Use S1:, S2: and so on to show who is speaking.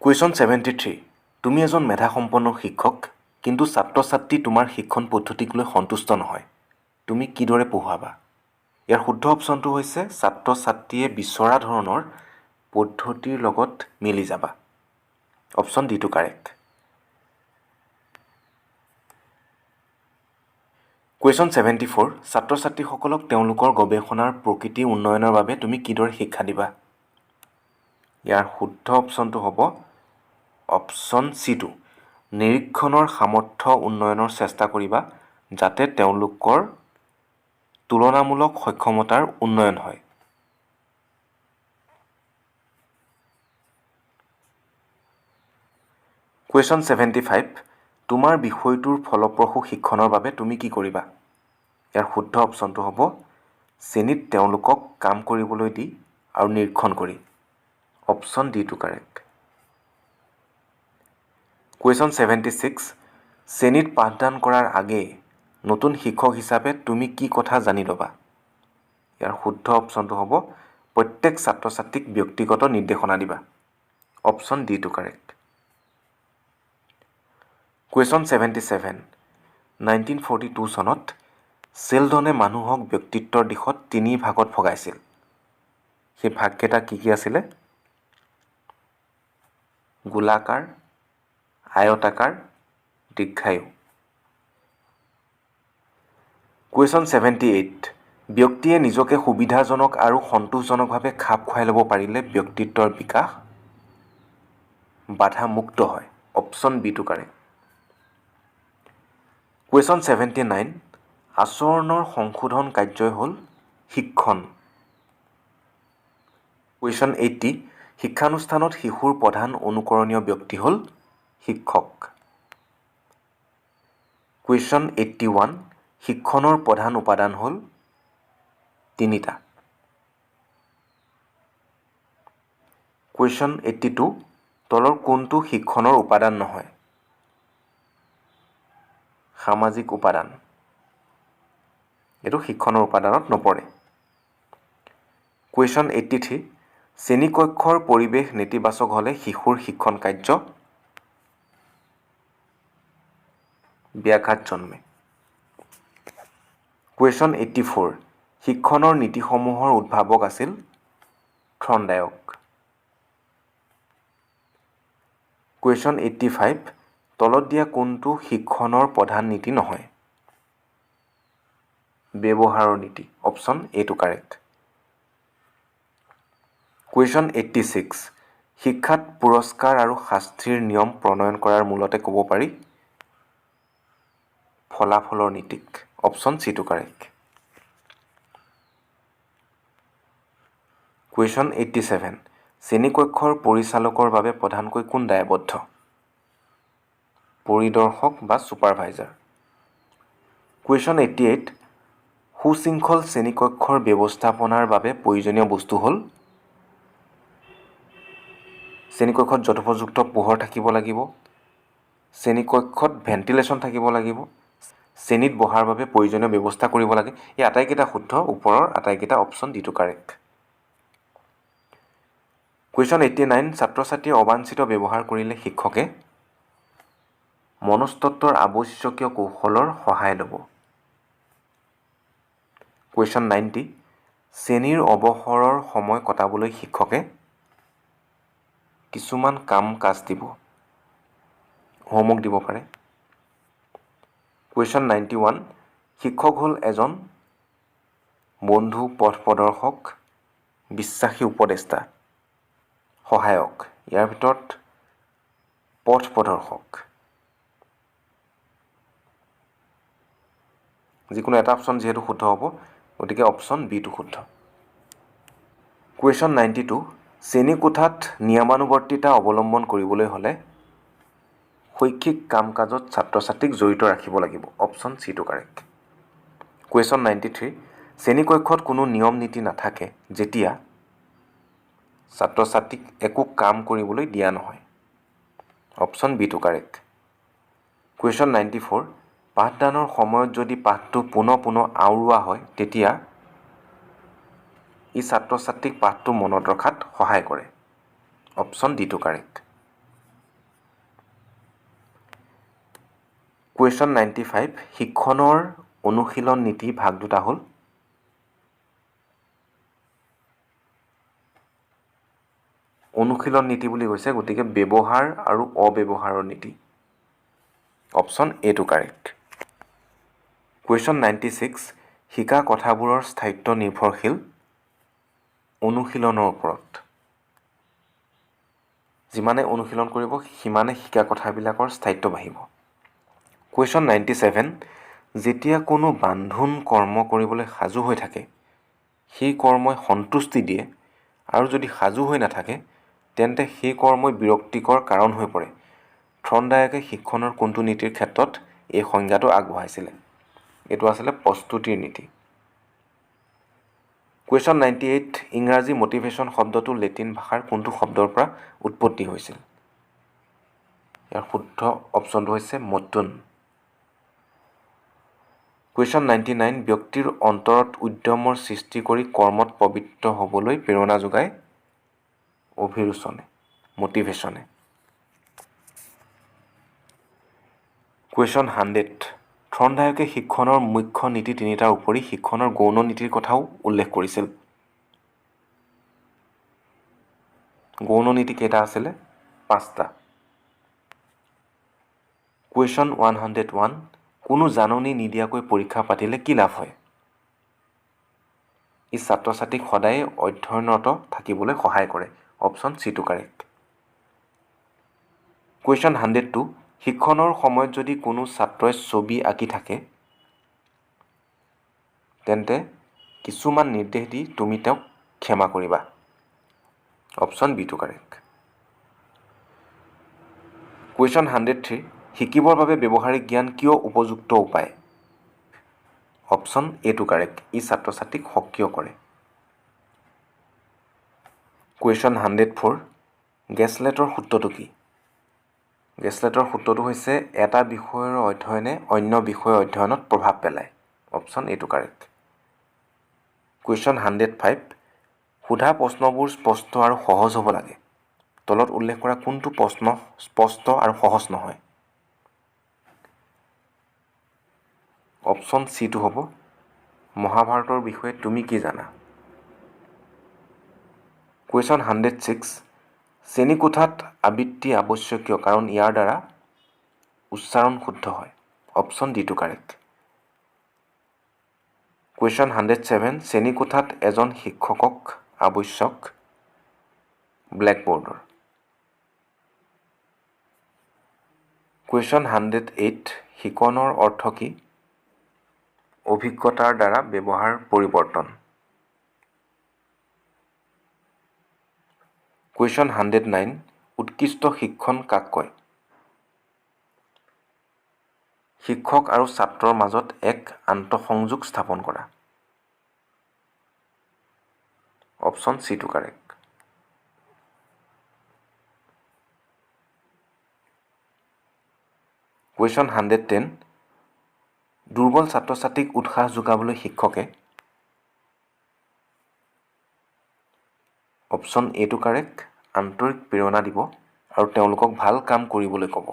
S1: question 73 তুমি এজন মেধাসম্পন্ন শিক্ষক কিন্তু ছাত্ৰ ছাত্ৰী তোমাৰ শিক্ষণ পদ্ধতিক লৈ সন্তুষ্ট নহয় তুমি কিদৰে পঢ়ুৱাবা ইয়াৰ শুদ্ধ অপশ্যনটো হৈছে ছাত্ৰ ছাত্ৰীয়ে বিচৰা ধৰণৰ পদ্ধতিৰ লগত মিলি যাবা অপশ্যন ডিটো কাৰেক্ট কুৱেশ্যন 74 ছাত্ৰ ছাত্ৰীসকলক তেওঁলোকৰ গৱেষণাৰ প্ৰকৃতি উন্নয়নৰ বাবে তুমি কিদৰে শিক্ষা দিবা ইয়াৰ শুদ্ধ অপশ্যনটো হ'ব অপশ্যন চিটো নিৰীক্ষণৰ সামৰ্থ্য উন্নয়নৰ চেষ্টা কৰিবা যাতে তেওঁলোকৰ তুলনামূলক সক্ষমতাৰ উন্নয়ন হয় কুৱেশ্যন 75 তোমাৰ বিষয়টোৰ ফলপ্ৰসূ শিক্ষণৰ বাবে তুমি কি কৰিবা ইয়াৰ শুদ্ধ অপশ্যনটো হ'ব শ্ৰেণীত তেওঁলোকক কাম কৰিবলৈ দি আৰু নিৰীক্ষণ কৰি অপশ্যন ডিটো কাৰেক্ট কুৱেশ্যন 76 শ্ৰেণীত পাঠদান কৰাৰ আগেয়ে নতুন শিক্ষক হিচাপে তুমি কি কথা জানি ল'বা ইয়াৰ শুদ্ধ অপশ্যনটো হ'ব প্ৰত্যেক ছাত্ৰ ছাত্ৰীক ব্যক্তিগত নিৰ্দেশনা দিবা অপশ্যন ডিটো কাৰেক্ট কুৱেশ্যন 77 1942 চনত চেলডনে মানুহক ব্যক্তিত্বৰ দিশত তিনি ভাগত ভগাইছিল সেই ভাগকেইটা কি কি আছিলে গোলাকাৰ আয়তাকাৰ দীৰ্ঘায়ু কুৱেশ্যন 78 ব্যক্তিয়ে নিজকে সুবিধাজনক আৰু সন্তোষজনকভাৱে খাপ খুৱাই ল'ব পাৰিলে ব্যক্তিত্বৰ বিকাশ বাধামুক্ত হয় অপশ্যন বিটো কাৰেক্ট কুৱেশ্যন 79 আচৰণৰ সংশোধন কাৰ্যই হ'ল শিক্ষণ কুৱেশ্যন 80 শিক্ষানুষ্ঠানত শিশুৰ প্ৰধান অনুকৰণীয় ব্যক্তি হ'ল শিক্ষক কুৱেশ্যন 81 শিক্ষণৰ প্ৰধান উপাদান হ'ল তিনিটা কুৱেশ্যন 82 তলৰ কোনটো শিক্ষণৰ উপাদান নহয় সামাজিক উপাদান এইটো শিক্ষণৰ উপাদানত নপৰে কুৱেশ্যন 83 শ্ৰেণীকক্ষৰ পৰিৱেশ নেতিবাচক হ'লে শিশুৰ শিক্ষণ কাৰ্য ব্যাঘাত জন্মে কুৱেশ্যন 84 শিক্ষণৰ নীতিসমূহৰ উদ্ভাৱক আছিল থৰ্ণ্ডাইক কুৱেশ্যন 85 তলত দিয়া কোনটো শিক্ষণৰ প্ৰধান নীতি নহয় ব্যৱহাৰৰ নীতি অপশ্যন এটো কাৰেক্ট কুৱেশ্যন 86 শিক্ষাত পুৰস্কাৰ আৰু শাস্তিৰ নিয়ম প্ৰণয়ন কৰাৰ মূলতে ক'ব পাৰি ফলাফলৰ নীতিক অপশ্যন চিটো কাৰেক্ট কুৱেশ্যন 87 শ্ৰেণীকক্ষৰ পৰিচালকৰ বাবে প্ৰধানকৈ কোন দায়বদ্ধ পৰিদৰ্শক বা ছুপাৰভাইজাৰ কুৱেশ্যন 88 সুশৃংখল শ্ৰেণীকক্ষৰ ব্যৱস্থাপনাৰ বাবে প্ৰয়োজনীয় বস্তু হ'ল শ্ৰেণীকক্ষত যথোপযুক্ত পোহৰ থাকিব লাগিব শ্ৰেণীকক্ষত ভেণ্টিলেশ্যন থাকিব লাগিব শ্ৰেণীত বহাৰ বাবে প্ৰয়োজনীয় ব্যৱস্থা কৰিব লাগে এই আটাইকেইটা শুদ্ধ ওপৰৰ আটাইকেইটা অপশ্যন ডিটো কাৰেক্ট কুৱেশ্যন 89 ছাত্ৰ ছাত্ৰীয়ে অবাঞ্ছিত ব্যৱহাৰ কৰিলে শিক্ষকে মনস্তত্বৰ আৱশ্যকীয় কৌশলৰ সহায় ল'ব কুৱেশ্যন 90 শ্ৰেণীৰ অৱসৰৰ সময় কটাবলৈ শিক্ষকে কিছুমান কাম কাজ দিব হোমৱৰ্ক দিব পাৰে কুৱেশ্যন 91 শিক্ষক হ'ল এজন বন্ধু পথ প্ৰদৰ্শক বিশ্বাসী উপদেষ্টা সহায়ক ইয়াৰ ভিতৰত পথ প্ৰদৰ্শক যিকোনো এটা অপশ্যন যিহেতু শুদ্ধ হ'ব গতিকে অপশ্যন বিটো শুদ্ধ কুৱেশ্যন 92 শ্ৰেণীকোঠাত নিয়মানুৱৰ্তিতা অৱলম্বন কৰিবলৈ হ'লে শৈক্ষিক কাম কাজত ছাত্ৰ ছাত্ৰীক জড়িত ৰাখিব লাগিব অপশ্যন চিটো কাৰেক্ট কুৱেশ্যন 93 শ্ৰেণীকক্ষত কোনো নিয়ম নীতি নাথাকে যেতিয়া ছাত্ৰ ছাত্ৰীক একো কাম কৰিবলৈ দিয়া নহয় অপশ্যন বিটো কাৰেক্ট কুৱেশ্যন 94 পাঠদানৰ সময়ত যদি পাঠটো পুনৰ আওৰোৱা হয় তেতিয়া ই ছাত্ৰ ছাত্ৰীক পাঠটো মনত ৰখাত সহায় কৰে অপশ্যন ডিটো কাৰেক্ট কুৱেশ্যন 95 শিক্ষণৰ অনুশীলন নীতি ভাগ দুটা হ'ল অনুশীলন নীতি বুলি কৈছে গতিকে ব্যৱহাৰ আৰু অব্যৱহাৰৰ নীতি অপশ্যন এটো কাৰেক্ট কুৱেশ্যন 96 শিকা কথাবোৰৰ স্থায়িত্ব নিৰ্ভৰশীল অনুশীলনৰ ওপৰত যিমানে অনুশীলন কৰিব সিমানে শিকা কথাবিলাকৰ স্থায়িত্ব বাঢ়িব কুৱেশ্যন 97 যেতিয়া কোনো বান্ধোন কৰ্ম কৰিবলৈ সাজু হৈ থাকে সেই কৰ্মই সন্তুষ্টি দিয়ে আৰু যদি সাজু হৈ নাথাকে তেন্তে সেই কৰ্মই বিৰক্তিকৰ কাৰণ হৈ পৰে থৰ্ণডায়েকে শিক্ষণৰ কোনটো নীতিৰ ক্ষেত্ৰত এই সংজ্ঞাটো আগবঢ়াইছিলে এইটো আছিলে প্ৰস্তুতিৰ নীতি কুৱেশ্যন 98 ইংৰাজী মটিভেশ্যন শব্দটো লেটিন ভাষাৰ কোনটো শব্দৰ পৰা উৎপত্তি হৈছিল ইয়াৰ শুদ্ধ অপশ্যনটো হৈছে মটন কুৱেশ্যন 99 ব্যক্তিৰ অন্তৰত উদ্যমৰ সৃষ্টি কৰি কৰ্মত পবিত্ৰ হ'বলৈ প্ৰেৰণা যোগায় অভিৰুচনে মটিভেশ্যনে কুৱেশ্যন 100 থৰ্ণডায়েকে শিক্ষণৰ মুখ্য নীতি তিনিটাৰ উপৰি শিক্ষণৰ গৌণ নীতিৰ কথাও উল্লেখ কৰিছিল গৌণ নীতি কেইটা আছিলে 5টা কুৱেশ্যন 101 কোনো জাননী নিদিয়াকৈ পৰীক্ষা পাতিলে কি লাভ হয় ই ছাত্ৰ ছাত্ৰীক সদায় অধ্যয়নৰত থাকিবলৈ সহায় কৰে অপশ্যন চিটো কাৰেক্ট কুৱেশ্যন 102 শিক্ষণৰ সময়ত যদি কোনো ছাত্ৰই ছবি আঁকি থাকে তেন্তে কিছুমান নিৰ্দেশ দি তুমি তেওঁক ক্ষমা কৰিবা অপশ্যন বিটো কাৰেক্ট কুৱেশ্যন 103 শিকিবৰ বাবে ব্যৱহাৰিক জ্ঞান কিয় উপযুক্ত উপায় অপশ্যন এটো কাৰেক্ট ই ছাত্ৰ ছাত্ৰীক সক্ৰিয় কৰে কুৱেশ্যন 104 গেছলেটৰ সূত্ৰটো কি গেছলেটৰ সূত্ৰটো হৈছে এটা বিষয়ৰ অধ্যয়নে অন্য বিষয়ৰ অধ্যয়নত প্ৰভাৱ পেলায় অপশ্যন এটো কাৰেক্ট কুৱেশ্যন 105 সোধা প্ৰশ্নবোৰ স্পষ্ট আৰু সহজ হ'ব লাগে তলত উল্লেখ কৰা কোনটো প্ৰশ্ন স্পষ্ট আৰু সহজ নহয় অপশ্যন চিটো হ'ব মহাভাৰতৰ বিষয়ে তুমি কি জানা কুৱেশ্যন 106 শ্ৰেণীকোঠাত আবৃত্তি আৱশ্যকীয় কাৰণ ইয়াৰ দ্বাৰা উচ্চাৰণ শুদ্ধ হয় অপশ্যন ডিটো কাৰেক্ট কুৱেশ্যন 107 শ্ৰেণীকোঠাত এজন শিক্ষকক আৱশ্যক ব্লেকবোৰ্ডৰ কুৱেশ্যন 108 শিকনৰ অৰ্থ কি অভিজ্ঞতাৰ দ্বাৰা ব্যৱহাৰ পৰিৱৰ্তন কুৱেশ্যন 109 উৎকৃষ্ট শিক্ষণ কাক কয় শিক্ষক আৰু ছাত্ৰৰ মাজত এক আন্তঃসংযোগ স্থাপন কৰা অপশ্যন চিটো কাৰেক্ট কুৱেশ্যন 110 দুৰ্বল ছাত্ৰ ছাত্ৰীক উৎসাহ যোগাবলৈ শিক্ষকে অপশ্যন এটো কাৰেক্ট আন্তৰিক প্ৰেৰণা দিব আৰু তেওঁলোকক ভাল কাম কৰিবলৈ ক'ব